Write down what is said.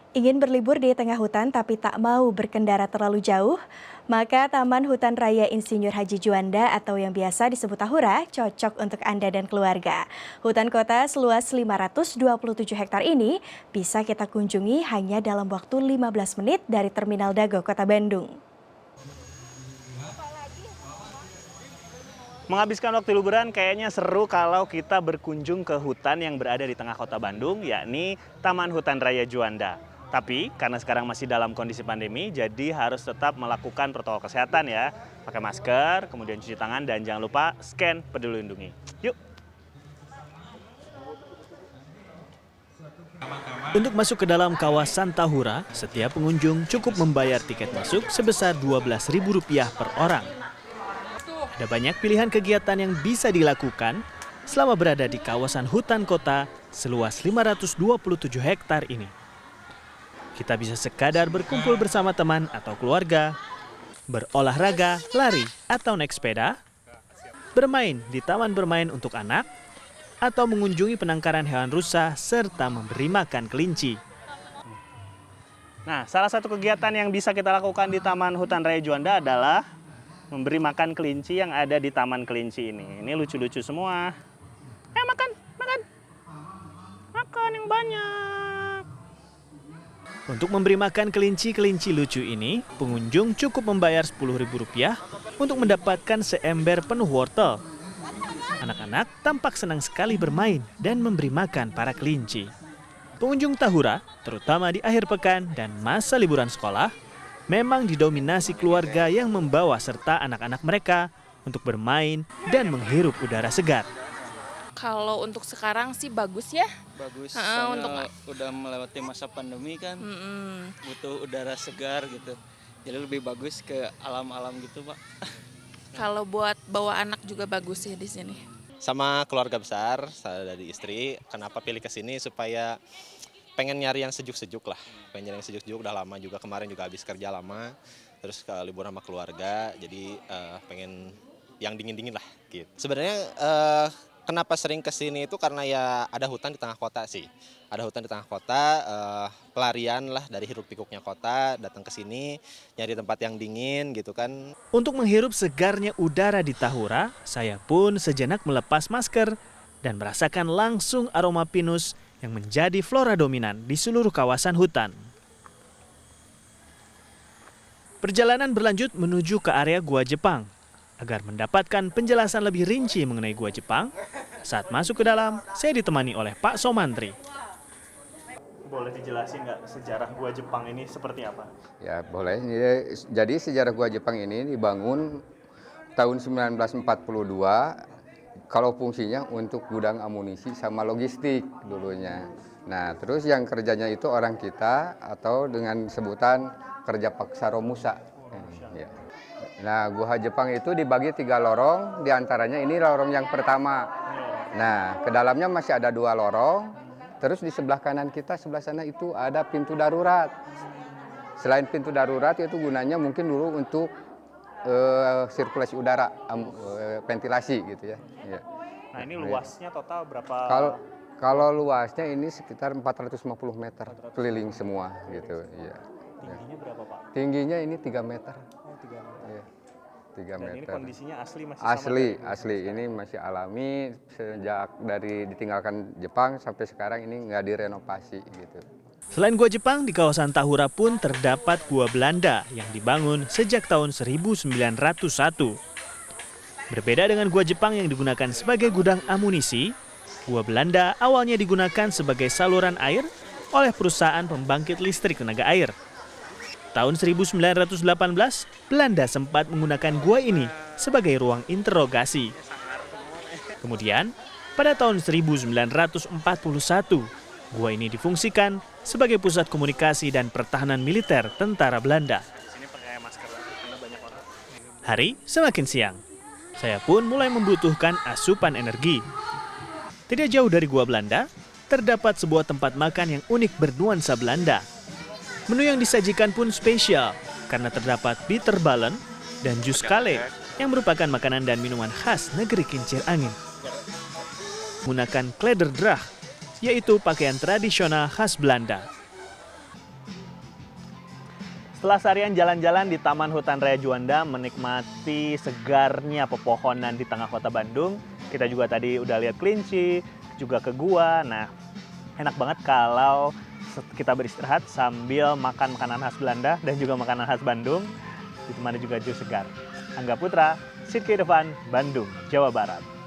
Ingin berlibur di tengah hutan tapi tak mau berkendara terlalu jauh? Maka Taman Hutan Raya Insinyur Haji Juanda atau yang biasa disebut Tahura cocok untuk Anda dan keluarga. Hutan kota seluas 527 hektar ini bisa kita kunjungi hanya dalam waktu 15 menit dari Terminal Dago, Kota Bandung. Menghabiskan waktu liburan kayaknya seru kalau kita berkunjung ke hutan yang berada di tengah kota Bandung, yakni Taman Hutan Raya Juanda. Tapi karena sekarang masih dalam kondisi pandemi, jadi harus tetap melakukan protokol kesehatan ya. Pakai masker, kemudian cuci tangan, dan jangan lupa scan Peduli Lindungi. Yuk! Untuk masuk ke dalam kawasan Tahura, setiap pengunjung cukup membayar tiket masuk sebesar Rp12.000 per orang. Ada banyak pilihan kegiatan yang bisa dilakukan selama berada di kawasan hutan kota seluas 527 hektar ini. Kita bisa sekadar berkumpul bersama teman atau keluarga, berolahraga, lari, atau naik sepeda, bermain di taman bermain untuk anak, atau mengunjungi penangkaran hewan rusa serta memberi makan kelinci. Nah, salah satu kegiatan yang bisa kita lakukan di Taman Hutan Raya Juanda adalah memberi makan kelinci yang ada di Taman Kelinci ini. Ini lucu-lucu semua. Makan, makan. Makan yang banyak. Untuk memberi makan kelinci-kelinci lucu ini, pengunjung cukup membayar Rp10.000 untuk mendapatkan seember penuh wortel. Anak-anak tampak senang sekali bermain dan memberi makan para kelinci. Pengunjung Tahura, terutama di akhir pekan dan masa liburan sekolah, memang didominasi keluarga yang membawa serta anak-anak mereka untuk bermain dan menghirup udara segar. Kalau untuk sekarang sih bagus ya. Bagus, Untuk udah melewati masa pandemi kan, butuh udara segar gitu. Jadi lebih bagus ke alam-alam gitu, Pak. kalau buat bawa anak juga bagus ya di sini. Sama keluarga besar, saya dari istri. Kenapa pilih ke sini? Supaya pengen nyari yang sejuk-sejuk lah. Pengen nyari yang sejuk-sejuk, udah lama juga, kemarin juga habis kerja lama. Terus ke libur sama keluarga, jadi pengen yang dingin-dingin lah gitu. Sebenarnya kenapa sering ke sini itu karena ya ada hutan di tengah kota sih. Ada hutan di tengah kota, pelarian lah dari hiruk-pikuknya kota, datang ke sini, nyari tempat yang dingin gitu kan. Untuk menghirup segarnya udara di Tahura, saya pun sejenak melepas masker dan merasakan langsung aroma pinus yang menjadi flora dominan di seluruh kawasan hutan. Perjalanan berlanjut menuju ke area Gua Jepang. Agar mendapatkan penjelasan lebih rinci mengenai Gua Jepang, saat masuk ke dalam, saya ditemani oleh Pak Somantri. Boleh dijelasin nggak sejarah Gua Jepang ini seperti apa? Ya boleh. Jadi sejarah Gua Jepang ini dibangun tahun 1942. Kalau fungsinya untuk gudang amunisi sama logistik dulunya. Nah terus yang kerjanya itu orang kita atau dengan sebutan kerja paksa Romusa. Ya. Nah Gua Jepang itu dibagi 3 lorong, diantaranya ini lorong yang pertama. Nah ke dalamnya masih ada 2 lorong, terus di sebelah kanan kita, sebelah sana itu ada pintu darurat. Selain pintu darurat itu gunanya mungkin dulu untuk sirkulasi udara, ventilasi gitu ya. Ya. Nah ini luasnya total berapa? Kalau luasnya ini sekitar 450 meter keliling semua gitu. Ya. Tingginya berapa Pak? Tingginya ini 3 meter. Oh, 3 meter. Ya. 3 Dan meter. ini kondisinya asli masih Asli. Ini masih alami sejak dari ditinggalkan Jepang sampai sekarang ini nggak direnovasi gitu. Selain Gua Jepang, di kawasan Tahura pun terdapat Gua Belanda yang dibangun sejak tahun 1901. Berbeda dengan Gua Jepang yang digunakan sebagai gudang amunisi, Gua Belanda awalnya digunakan sebagai saluran air oleh perusahaan pembangkit listrik tenaga air. Tahun 1918, Belanda sempat menggunakan gua ini sebagai ruang interogasi. Kemudian, pada tahun 1941, gua ini difungsikan sebagai pusat komunikasi dan pertahanan militer tentara Belanda. Hari semakin siang, saya pun mulai membutuhkan asupan energi. Tidak jauh dari Gua Belanda, terdapat sebuah tempat makan yang unik bernuansa Belanda. Menu yang disajikan pun spesial karena terdapat bitterballen dan jus kale yang merupakan makanan dan minuman khas negeri kincir angin. Menggunakan klederdracht, yaitu pakaian tradisional khas Belanda. Setelah seharian jalan-jalan di Taman Hutan Raya Juanda menikmati segarnya pepohonan di tengah kota Bandung, kita juga tadi udah lihat kelinci, juga ke gua. Nah, enak banget kalau kita beristirahat sambil makan makanan khas Belanda dan juga makanan khas Bandung, ditemani juga jus segar. Angga Putra, Sidki Devan, Bandung, Jawa Barat.